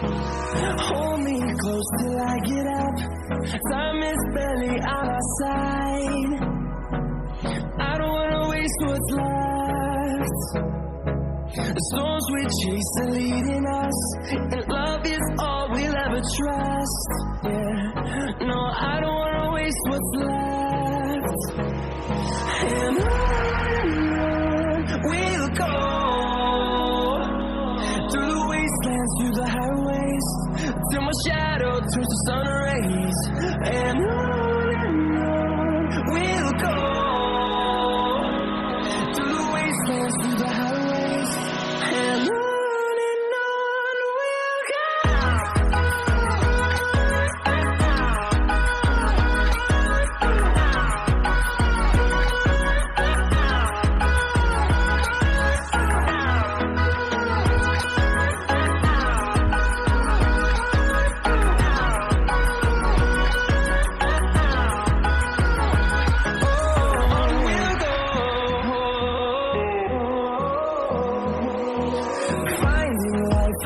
Hold me close till I get up. Time is barely on our side. I don't wanna waste what's left. The storms we chase are leading us, and love is all we'll ever trust. Yeah, no, I don't wanna waste what's left. And on we'll go, through the wastelands, through the highways, till my shadow turns to sun rays. And on we'll go, through the wastelands, through the highways, and on we'll go.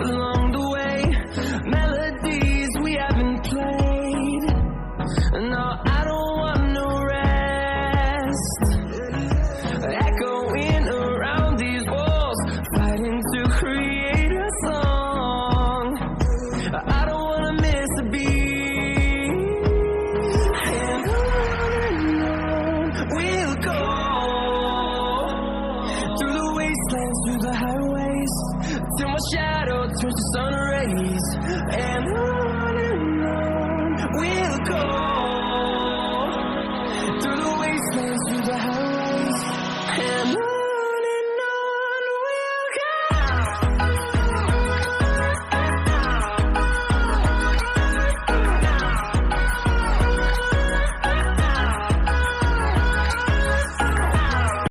Along the way, melodies we haven't played. No, I don't want no rest. Echoing around these walls, fighting to create a song. I don't wanna miss a beat. And on we'll go, through the wastelands, through the highways, till my shadow turns to sun rays. And on we'll go, through the wastelands, through the highways, and on.